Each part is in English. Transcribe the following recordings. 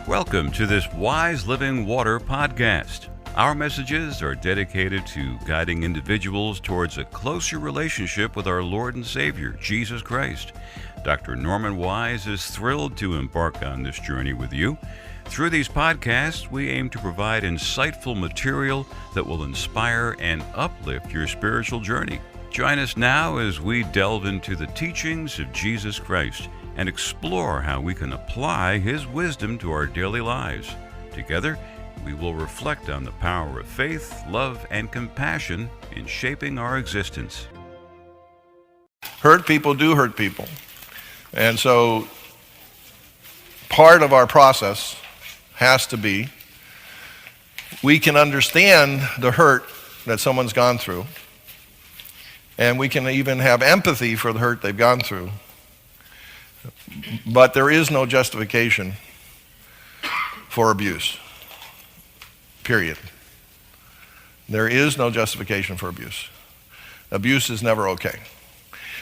Welcome to this Wise Living Water podcast. Our messages are dedicated to guiding individuals towards a closer relationship with our Lord and Savior, Jesus Christ. Dr. Norman Wise is thrilled to embark on this journey with you. Through these podcasts, we aim to provide insightful material that will inspire and uplift your spiritual journey. Join us now as we delve into the teachings of Jesus Christ and explore how we can apply His wisdom to our daily lives. Together, we will reflect on the power of faith, love, and compassion in shaping our existence. Hurt people do hurt people. And so part of our process has to be we can understand the hurt that someone's gone through, and we can even have empathy for the hurt they've gone through. But there is no justification for abuse. Period. There is no justification for abuse. Abuse is never okay.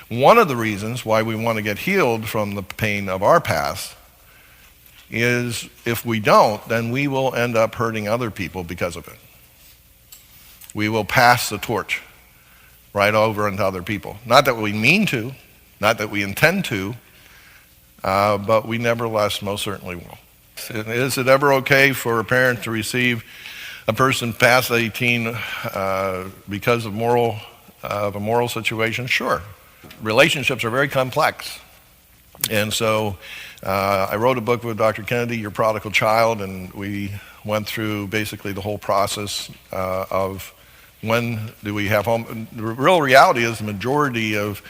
One of the reasons why we want to get healed from the pain of our past is if we don't, then we will end up hurting other people because of it. We will pass the torch right over into other people. Not that we mean to, not that we intend to, but we nevertheless most certainly will. Is it ever okay for a parent to receive a person past 18 because of a moral situation? Sure. Relationships are very complex. And so I wrote a book with Dr. Kennedy, Your Prodigal Child, and we went through basically the whole process of when do we have home. The real reality is the majority of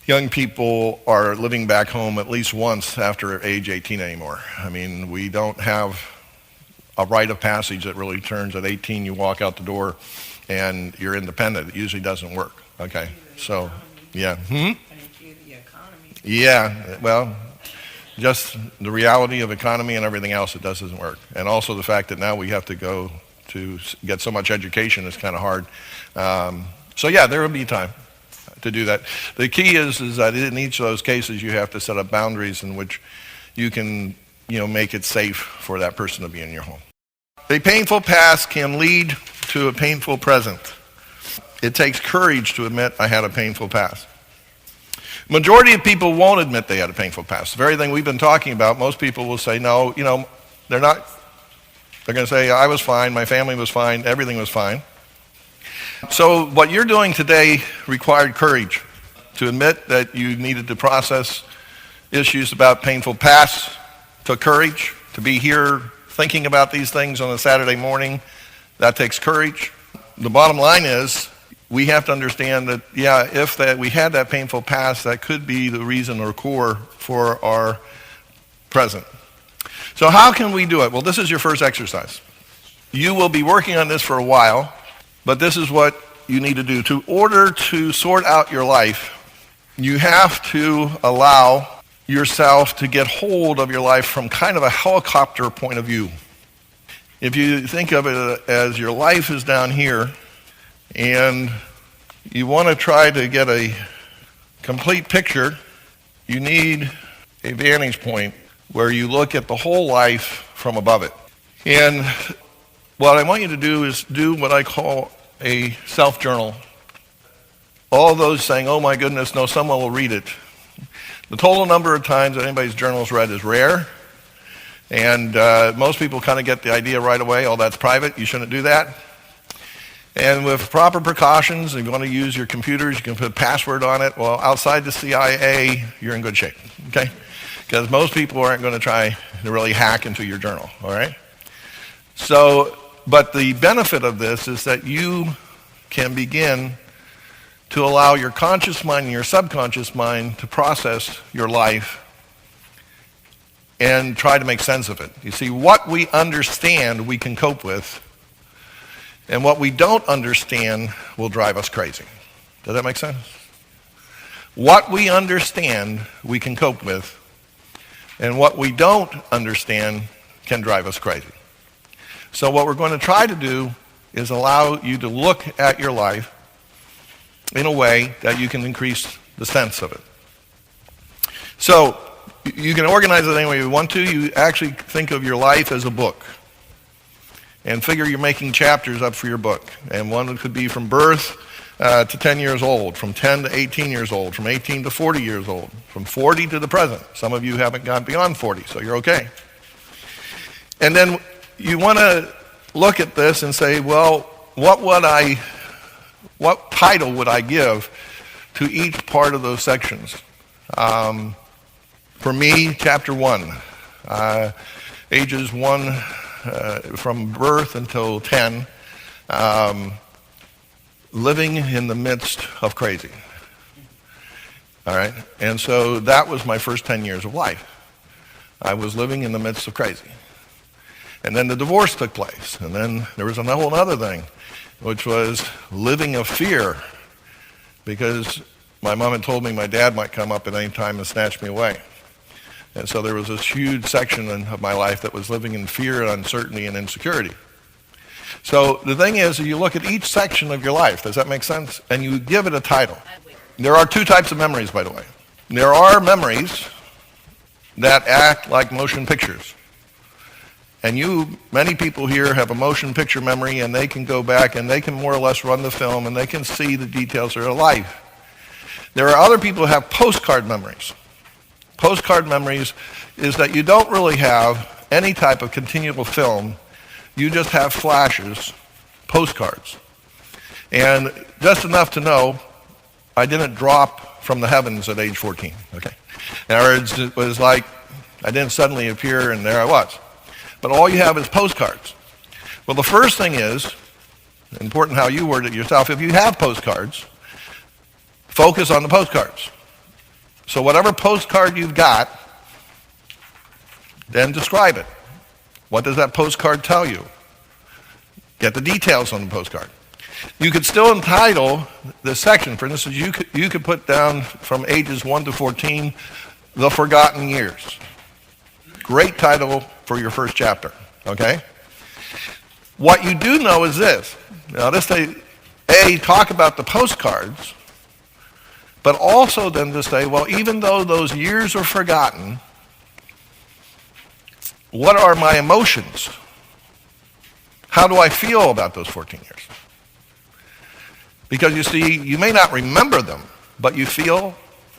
young people are living back home at least once after age 18 anymore. I mean, we don't have a rite of passage that really turns at 18, you walk out the door and you're independent. It usually doesn't work. Okay, so, yeah. Yeah, well, just the reality of economy and everything else, it doesn't work. And also the fact that now we have to go to get so much education is kind of hard. So yeah, there will be time to do that. The key is that in each of those cases you have to set up boundaries in which you can, make it safe for that person to be in your home. A painful past can lead to a painful present. It takes courage to admit I had a painful past. Majority of people won't admit they had a painful past. The very thing we've been talking about, most people will say, no, they're not. They're going to say, I was fine, my family was fine, everything was fine. So what you're doing today required courage to admit that you needed to process issues about painful past. Took courage to be here thinking about these things on a Saturday morning. That takes courage. The bottom line is we have to understand that, if we had that painful past, that could be the reason or core for our present. So how can we do it? Well, this is your first exercise. You will be working on this for a while, but this is what you need to do. In order to sort out your life, you have to allow yourself to get hold of your life from kind of a helicopter point of view. If you think of it as your life is down here, and you want to try to get a complete picture, you need a vantage point where you look at the whole life from above it. And what I want you to do is do what I call a self-journal. All those saying, oh my goodness, no, someone will read it. The total number of times that anybody's journal is read is rare. And most people kind of get the idea right away, oh, that's private, you shouldn't do that. And with proper precautions, if you want to use your computers, you can put a password on it. Well, outside the CIA, you're in good shape, okay? Because most people aren't going to try to really hack into your journal, all right? So, but the benefit of this is that you can begin to allow your conscious mind and your subconscious mind to process your life and try to make sense of it. You see, what we understand, we can cope with, and what we don't understand will drive us crazy. Does that make sense? What we understand, we can cope with, and what we don't understand can drive us crazy. So what we're going to try to do is allow you to look at your life in a way that you can increase the sense of it. So you can organize it any way you want to. You actually think of your life as a book. And figure you're making chapters up for your book. And one could be from birth to 10 years old, from 10 to 18 years old, from 18 to 40 years old, from 40 to the present. Some of you haven't gone beyond 40, so you're okay. And then you want to look at this and say, well, what title would I give to each part of those sections? For me, chapter 1, ages 1 from birth until 10, living in the midst of crazy. All right? And so that was my first 10 years of life. I was living in the midst of crazy. And then the divorce took place. And then there was a whole other thing, which was living of fear, because my mom had told me my dad might come up at any time and snatch me away. And so there was this huge section of my life that was living in fear, uncertainty, and insecurity. So the thing is, you look at each section of your life, does that make sense? And you give it a title. There are two types of memories, by the way. There are memories that act like motion pictures. And many people here have a motion picture memory, and they can go back and they can more or less run the film and they can see the details of their life. There are other people who have postcard memories. Postcard memories is that you don't really have any type of continual film. You just have flashes, postcards. And just enough to know I didn't drop from the heavens at age 14, okay? In other words, it was like I didn't suddenly appear and there I was. But all you have is postcards. Well, the first thing is, important how you word it yourself, if you have postcards, focus on the postcards. So whatever postcard you've got, then describe it. What does that postcard tell you? Get the details on the postcard. You could still entitle this section. For instance, you could put down from ages 1 to 14, The Forgotten Years. Great title for your first chapter, okay? What you do know is this. Now, talk about the postcards, but also then to say, well, even though those years are forgotten, what are my emotions? How do I feel about those 14 years? Because you see, you may not remember them, but you feel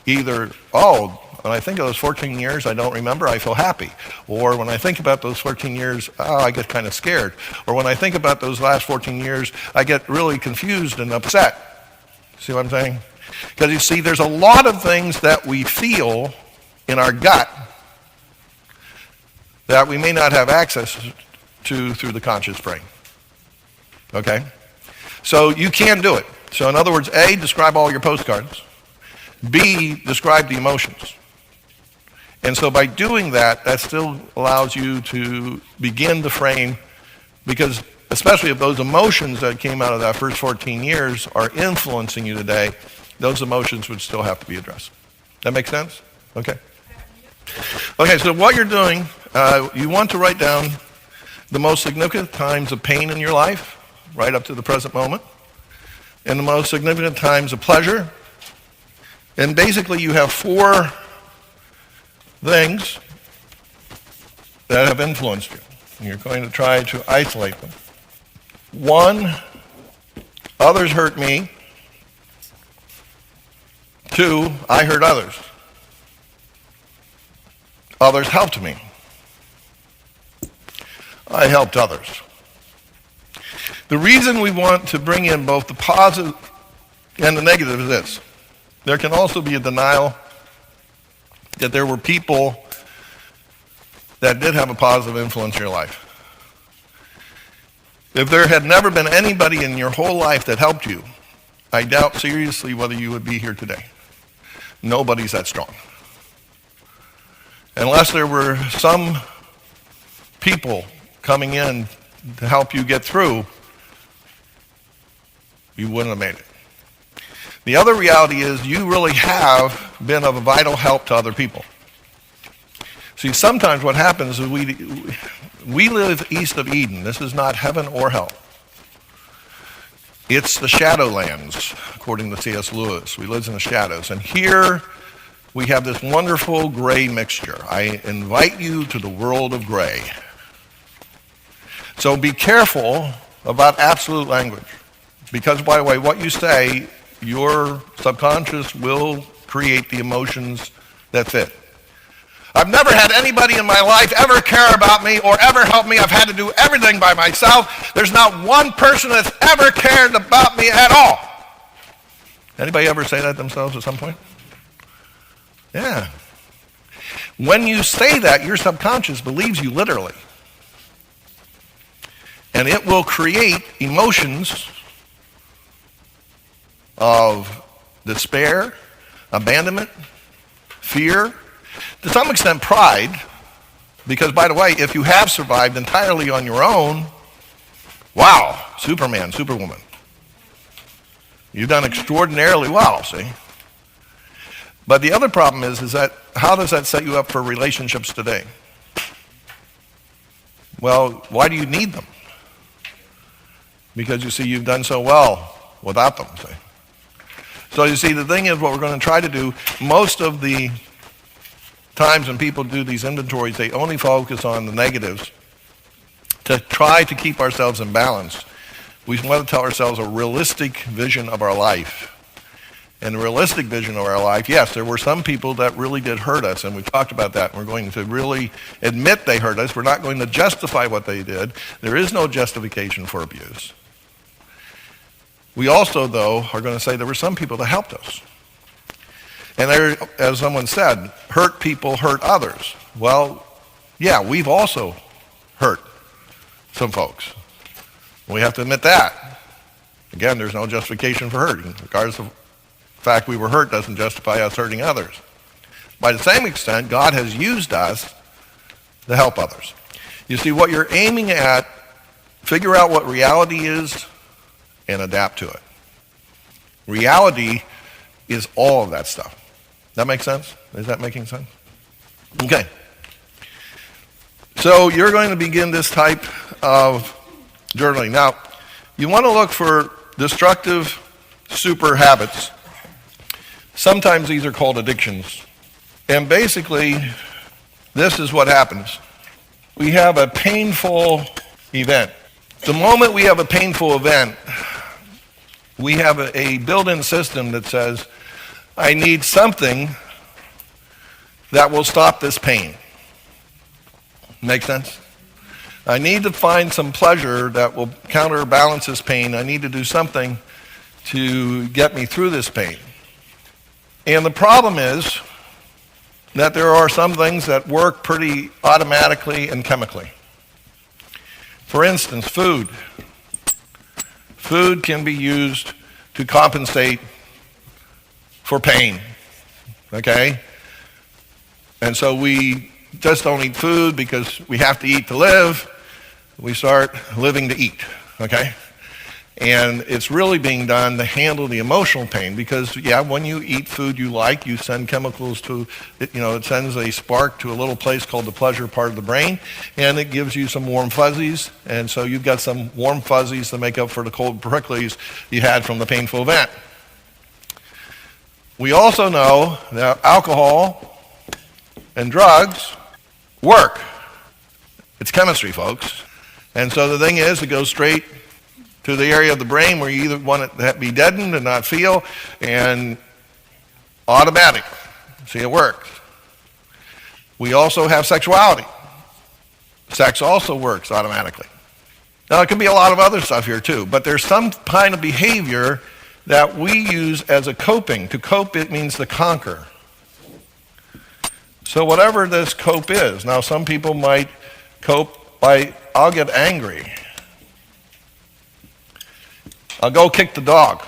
either, when I think of those 14 years, I don't remember, I feel happy. Or when I think about those 14 years, I get kind of scared. Or when I think about those last 14 years, I get really confused and upset. See what I'm saying? Because you see, there's a lot of things that we feel in our gut that we may not have access to through the conscious brain. Okay? So you can do it. So in other words, A, describe all your postcards. B, describe the emotions. And so by doing that, that still allows you to begin to frame, because especially if those emotions that came out of that first 14 years are influencing you today, those emotions would still have to be addressed. That make sense? Okay. Okay, so what you're doing, you want to write down the most significant times of pain in your life, right up to the present moment, and the most significant times of pleasure. And basically you have 4 things that have influenced you. And you're going to try to isolate them. 1, others hurt me. 2, I hurt others. Others helped me. I helped others. The reason we want to bring in both the positive and the negative is this. There can also be a denial that there were people that did have a positive influence in your life. If there had never been anybody in your whole life that helped you, I doubt seriously whether you would be here today. Nobody's that strong. Unless there were some people coming in to help you get through, you wouldn't have made it. The other reality is you really have been of a vital help to other people. See, sometimes what happens is we live east of Eden. This is not heaven or hell. It's the Shadowlands, according to C.S. Lewis. We live in the shadows. And here we have this wonderful gray mixture. I invite you to the world of gray. So be careful about absolute language. Because, by the way, what you say, your subconscious will create the emotions that fit. I've never had anybody in my life ever care about me or ever help me. I've had to do everything by myself. There's not one person that's ever cared about me at all. Anybody ever say that themselves at some point? Yeah. When you say that, your subconscious believes you literally. And it will create emotions of despair, abandonment, fear, to some extent pride, because, by the way, if you have survived entirely on your own, wow, Superman, Superwoman. You've done extraordinarily well, see? But the other problem is that how does that set you up for relationships today? Well, why do you need them? Because you see, you've done so well without them, see? So you see, the thing is, what we're going to try to do, most of the times when people do these inventories, they only focus on the negatives to try to keep ourselves in balance. We want to tell ourselves a realistic vision of our life. And the realistic vision of our life, yes, there were some people that really did hurt us, and we've talked about that. We're going to really admit they hurt us. We're not going to justify what they did. There is no justification for abuse. We also, though, are going to say there were some people that helped us. And there, as someone said, hurt people hurt others. Well, yeah, we've also hurt some folks. We have to admit that. Again, there's no justification for hurting. Regardless of the fact we were hurt doesn't justify us hurting others. By the same extent, God has used us to help others. You see, what you're aiming at, figure out what reality is and adapt to it. Reality is all of that stuff. That make sense? Is that making sense? Okay. So you're going to begin this type of journaling. Now, you want to look for destructive super habits. Sometimes these are called addictions. And basically, this is what happens. We have a painful event. The moment we have a painful event, we have a built-in system that says, I need something that will stop this pain. Make sense? I need to find some pleasure that will counterbalance this pain. I need to do something to get me through this pain. And the problem is that there are some things that work pretty automatically and chemically. For instance, food. Food can be used to compensate for pain, okay? And so we just don't eat food because we have to eat to live. We start living to eat, okay? And it's really being done to handle the emotional pain because, yeah, when you eat food you like, you send chemicals to, it sends a spark to a little place called the pleasure part of the brain, and it gives you some warm fuzzies, and so you've got some warm fuzzies to make up for the cold pricklies you had from the painful event. We also know that alcohol and drugs work. It's chemistry, folks. And so the thing is, it goes straight to the area of the brain where you either want it to be deadened and not feel, and automatic. See, it works. We also have sexuality. Sex also works automatically. Now, it can be a lot of other stuff here too, but there's some kind of behavior that we use as a coping. To cope, it means to conquer. So whatever this cope is, now some people might cope by, I'll get angry. I'll go kick the dog.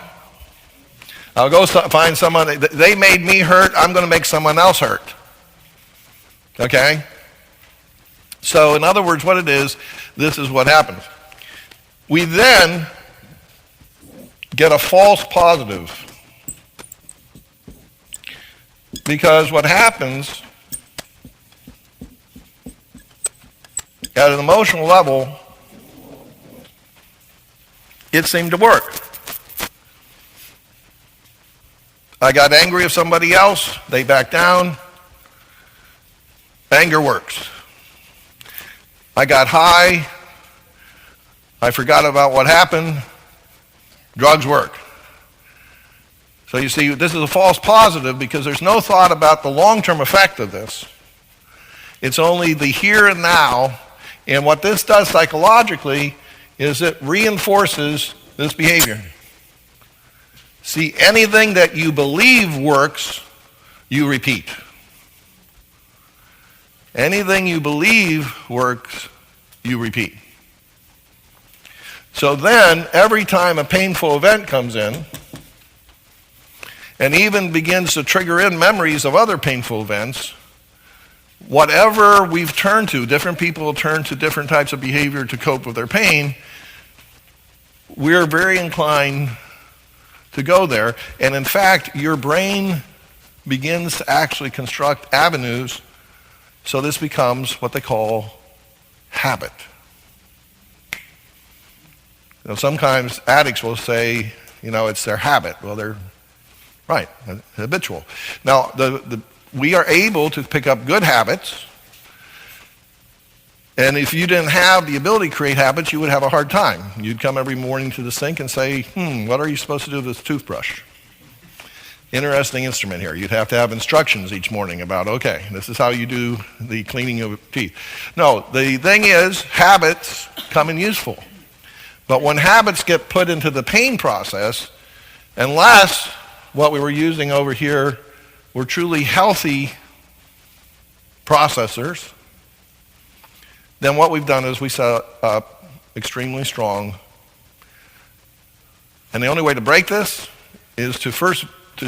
I'll go find someone, they made me hurt, I'm going to make someone else hurt. Okay? So in other words, what it is, this is what happens. We then get a false positive. Because what happens at an emotional level, it seemed to work. I got angry with somebody else, they back down. Anger works. I got high, I forgot about what happened. Drugs work. So you see, this is a false positive because there's no thought about the long-term effect of this. It's only the here and now. And what this does psychologically is it reinforces this behavior. See, anything that you believe works, you repeat. Anything you believe works, you repeat. So then, every time a painful event comes in, and even begins to trigger in memories of other painful events, whatever we've turned to, different people turn to different types of behavior to cope with their pain, we're very inclined to go there. And in fact, your brain begins to actually construct avenues, so this becomes what they call habit. You know, sometimes addicts will say, it's their habit. Well, they're right, habitual. Now, we are able to pick up good habits, and if you didn't have the ability to create habits, you would have a hard time. You'd come every morning to the sink and say, what are you supposed to do with this toothbrush? Interesting instrument here. You'd have to have instructions each morning about, okay, this is how you do the cleaning of teeth. No, the thing is, habits come in useful. But when habits get put into the pain process, unless what we were using over here were truly healthy processors, then what we've done is we set up extremely strong. And the only way to break this is to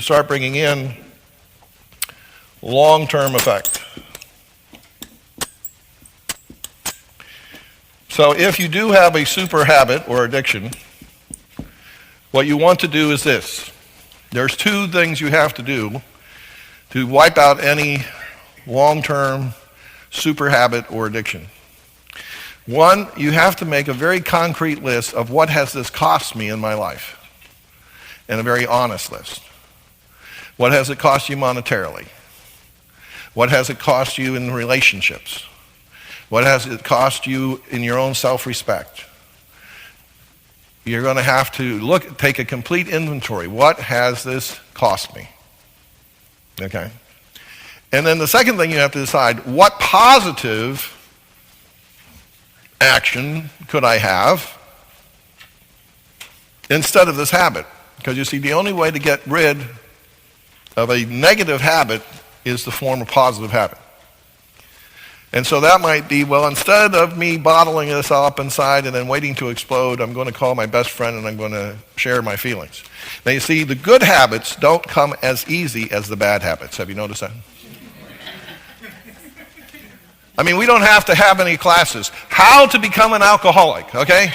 start bringing in long-term effect. So if you do have a super habit or addiction, what you want to do is this. There's two things you have to do to wipe out any long-term super habit or addiction. One, you have to make a very concrete list of what has this cost me in my life, and a very honest list. What has it cost you monetarily? What has it cost you in relationships? What has it cost you in your own self-respect? You're going to have to take a complete inventory. What has this cost me? Okay. And then the second thing you have to decide, what positive action could I have instead of this habit? Because you see, the only way to get rid of a negative habit is to form a positive habit. And so that might be, well, instead of me bottling this up inside and then waiting to explode, I'm going to call my best friend and I'm going to share my feelings. Now you see, the good habits don't come as easy as the bad habits. Have you noticed that? I mean, we don't have to have any classes. How to become an alcoholic, okay?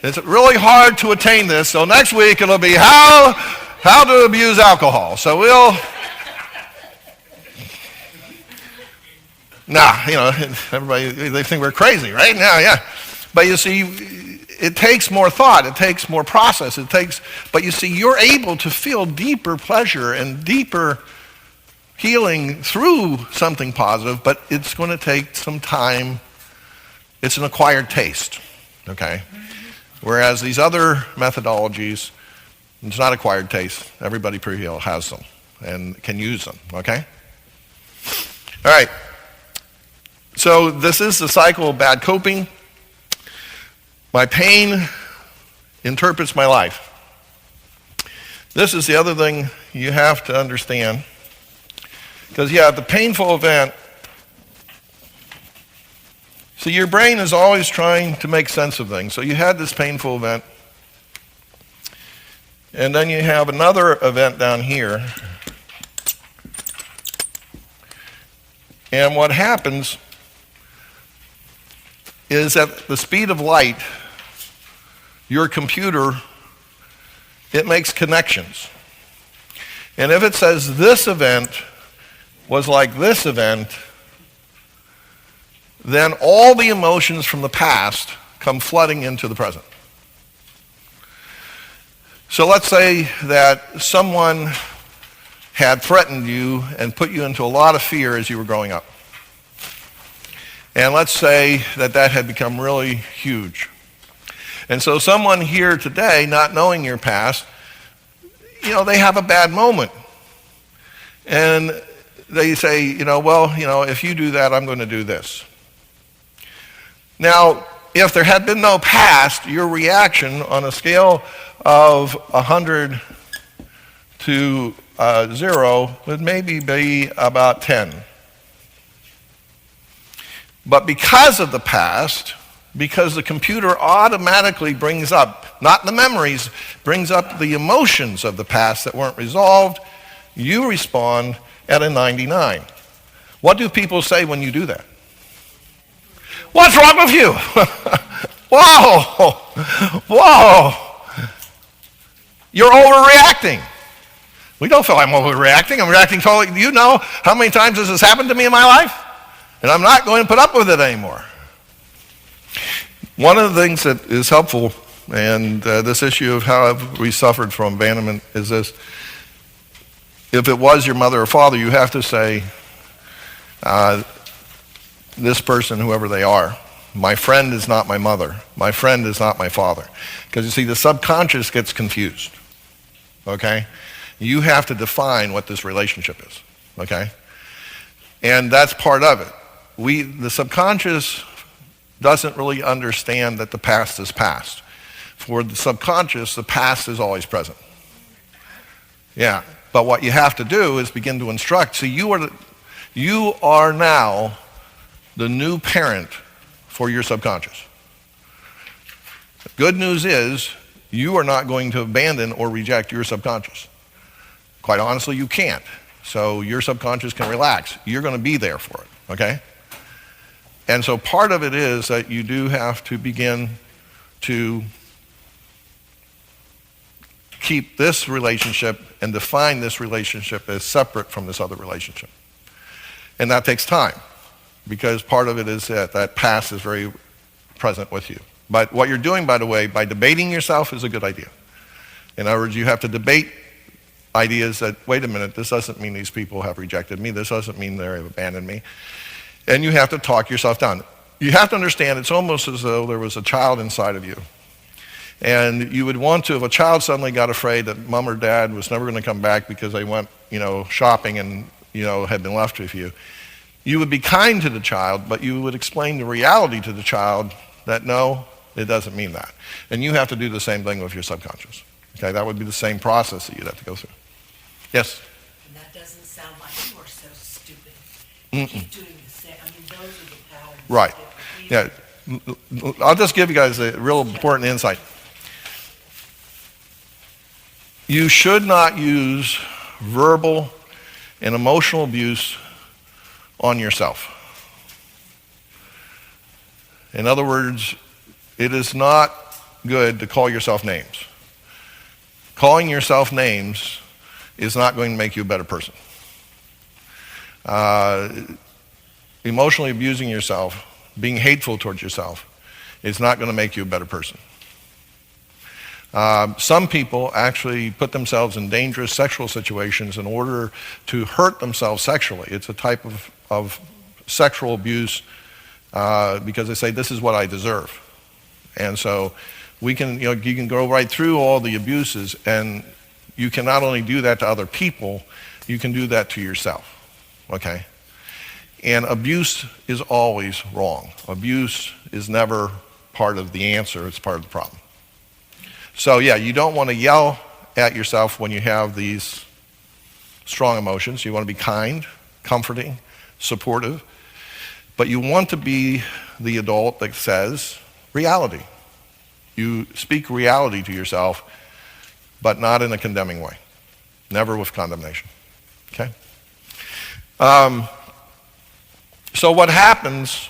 It's really hard to attain this, so next week it'll be how to abuse alcohol. So everybody, they think we're crazy, right? Now, yeah. But you see, it takes more thought, it takes more process, but you see, you're able to feel deeper pleasure and deeper healing through something positive, but it's going to take some time. It's an acquired taste, okay? Whereas these other methodologies, it's not acquired taste. Everybody pretty well has them and can use them, okay? All right. So this is the cycle of bad coping. My pain interprets my life. This is the other thing you have to understand. Because, the painful event, so your brain is always trying to make sense of things. So you had this painful event, and then you have another event down here. And what happens is at the speed of light, your computer, it makes connections. And if it says this event was like this event, then all the emotions from the past come flooding into the present. So let's say that someone had threatened you and put you into a lot of fear as you were growing up. And let's say that that had become really huge. And so someone here today, not knowing your past, they have a bad moment. And they say, well, if you do that, I'm going to do this. Now, if there had been no past, your reaction on a scale of 100 to 0 would maybe be about 10. But because of the past, because the computer automatically brings up, not the memories, brings up the emotions of the past that weren't resolved, you respond at a 99. What do people say when you do that? What's wrong with you? Whoa. You're overreacting. We don't feel I'm overreacting. I'm reacting totally. You know how many times this has happened to me in my life? And I'm not going to put up with it anymore. One of the things that is helpful, and this issue of how we suffered from abandonment, is this. If it was your mother or father, you have to say, this person, whoever they are, my friend is not my mother. My friend is not my father. Because you see, the subconscious gets confused. Okay? You have to define what this relationship is. Okay? And that's part of it. The subconscious doesn't really understand that the past is past. For the subconscious, the past is always present. Yeah. But what you have to do is begin to instruct. See, you are now the new parent for your subconscious. The good news is you are not going to abandon or reject your subconscious. Quite honestly, you can't. So your subconscious can relax. You're going to be there for it, okay? And so part of it is that you do have to begin to keep this relationship and define this relationship as separate from this other relationship. And that takes time, because part of it is that past is very present with you. But what you're doing, by the way, by debating yourself is a good idea. In other words, you have to debate ideas that, wait a minute, this doesn't mean these people have rejected me. This doesn't mean they have abandoned me. And you have to talk yourself down. You have to understand it's almost as though there was a child inside of you. And you would want to, if a child suddenly got afraid that mom or dad was never going to come back because they went, shopping and, had been left with you, you would be kind to the child, but you would explain the reality to the child that no, it doesn't mean that. And you have to do the same thing with your subconscious. Okay, that would be the same process that you'd have to go through. Yes? And that doesn't sound like you are so stupid. You keep doing the same. Those are the patterns. Right. Yeah. I'll just give you guys a real important insight. You should not use verbal and emotional abuse on yourself. In other words, it is not good to call yourself names. Calling yourself names is not going to make you a better person. Emotionally abusing yourself, being hateful towards yourself, is not going to make you a better person. Some people actually put themselves in dangerous sexual situations in order to hurt themselves sexually. It's a type of sexual abuse because they say, this is what I deserve. And so you can go right through all the abuses, and you can not only do that to other people, you can do that to yourself, okay? And abuse is always wrong. Abuse is never part of the answer, it's part of the problem. So yeah, you don't want to yell at yourself when you have these strong emotions. You want to be kind, comforting, supportive, but you want to be the adult that says reality. You speak reality to yourself, but not in a condemning way. Never with condemnation, okay? So what happens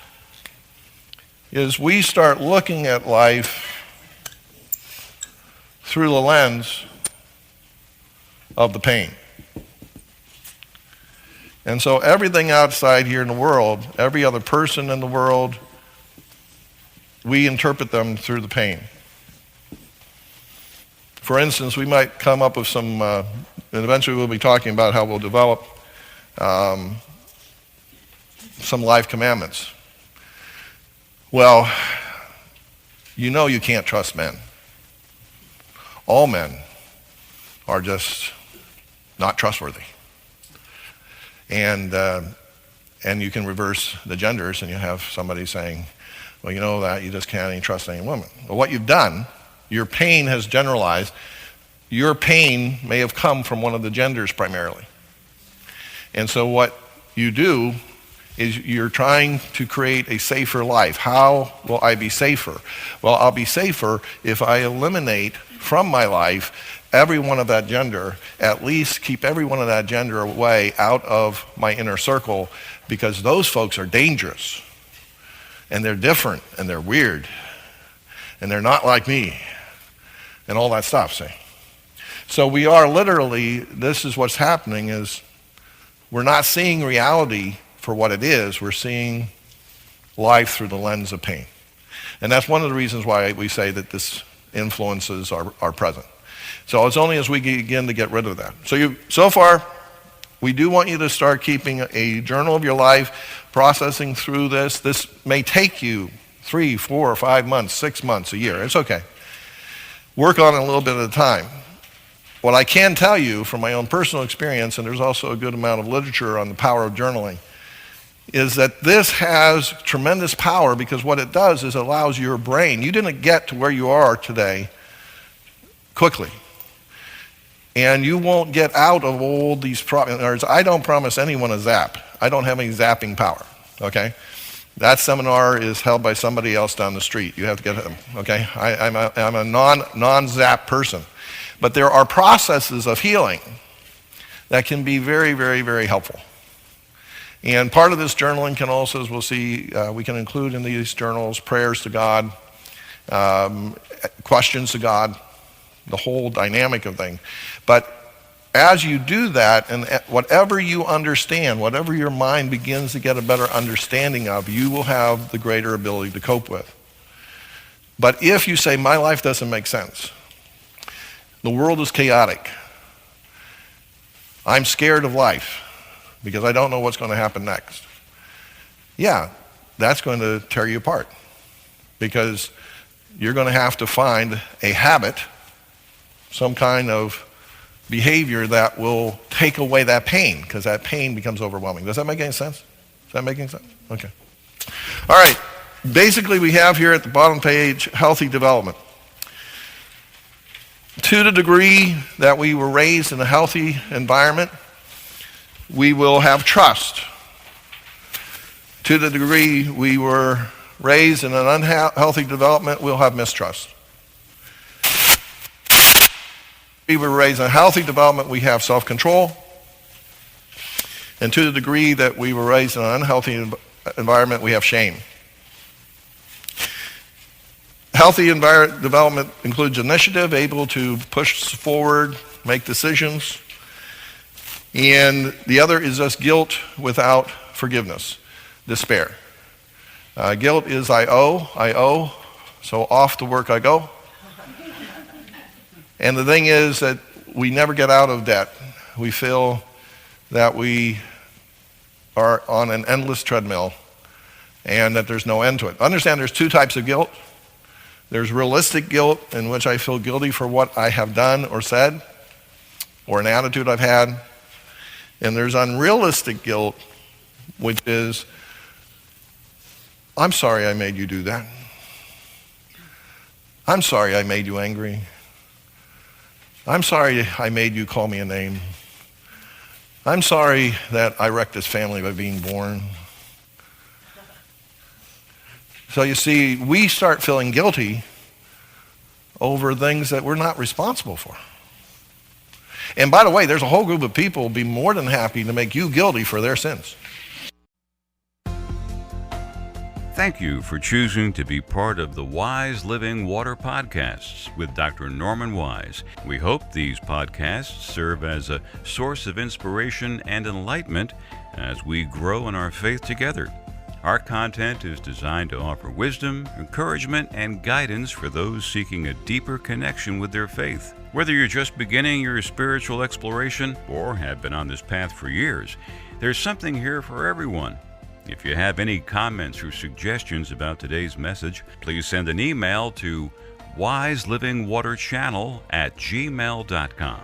is we start looking at life through the lens of the pain. And so everything outside here in the world, every other person in the world, we interpret them through the pain. For instance, we might come up with some, and eventually we'll be talking about how we'll develop some life commandments. Well, you know you can't trust men. All men are just not trustworthy. And you can reverse the genders and you have somebody saying, well, you know that, you just can't even trust any woman. Well, what you've done, your pain has generalized. Your pain may have come from one of the genders primarily. And so what you do is you're trying to create a safer life. How will I be safer? Well, I'll be safer if I eliminate from my life every one of that gender, at least keep every one of that gender away out of my inner circle, because those folks are dangerous. And they're different, and they're weird, and they're not like me, and all that stuff, see? So we are literally, this is what's happening, is we're not seeing reality for what it is. We're seeing life through the lens of pain. And that's one of the reasons why we say that this influences are present. So it's only as we begin to get rid of that. So far, we do want you to start keeping a journal of your life, processing through this. This may take you 3, 4, 5 months, 6 months, a year. It's okay. Work on it a little bit at a time. What I can tell you from my own personal experience, and there's also a good amount of literature on the power of journaling, is that this has tremendous power, because what it does is it allows your brain, you didn't get to where you are today quickly. And you won't get out of all these problems. I don't promise anyone a zap. I don't have any zapping power, okay? That seminar is held by somebody else down the street. You have to get him, okay? I'm a non-zap person. But there are processes of healing that can be very, very, very helpful. And part of this journaling can also, as we'll see, we can include in these journals prayers to God, questions to God, the whole dynamic of things. But as you do that, and whatever you understand, whatever your mind begins to get a better understanding of, you will have the greater ability to cope with. But if you say, my life doesn't make sense, the world is chaotic, I'm scared of life because I don't know what's going to happen next, yeah, that's going to tear you apart, because you're going to have to find a habit, some kind of behavior that will take away that pain, because that pain becomes overwhelming. Does that make any sense? Is that making sense? Okay. All right. Basically, we have here at the bottom page, healthy development. To the degree that we were raised in a healthy environment, we will have trust. To the degree we were raised in an unhealthy development, we'll have mistrust. We were raised in a healthy development, we have self-control. And to the degree that we were raised in an unhealthy environment, we have shame. Healthy development includes initiative, able to push forward, make decisions. And the other is just guilt without forgiveness, despair. Guilt is I owe, so off to work I go. And the thing is that we never get out of debt. We feel that we are on an endless treadmill and that there's no end to it. Understand there's 2 types of guilt. There's realistic guilt, in which I feel guilty for what I have done or said, or an attitude I've had. And there's unrealistic guilt, which is, I'm sorry I made you do that. I'm sorry I made you angry. I'm sorry I made you call me a name. I'm sorry that I wrecked this family by being born. So you see, we start feeling guilty over things that we're not responsible for. And by the way, there's a whole group of people who will be more than happy to make you guilty for their sins. Thank you for choosing to be part of the Wise Living Water podcasts with Dr. Norman Wise. We hope these podcasts serve as a source of inspiration and enlightenment as we grow in our faith together. Our content is designed to offer wisdom, encouragement, and guidance for those seeking a deeper connection with their faith. Whether you're just beginning your spiritual exploration or have been on this path for years, there's something here for everyone. If you have any comments or suggestions about today's message, please send an email to wiselivingwaterchannel@gmail.com.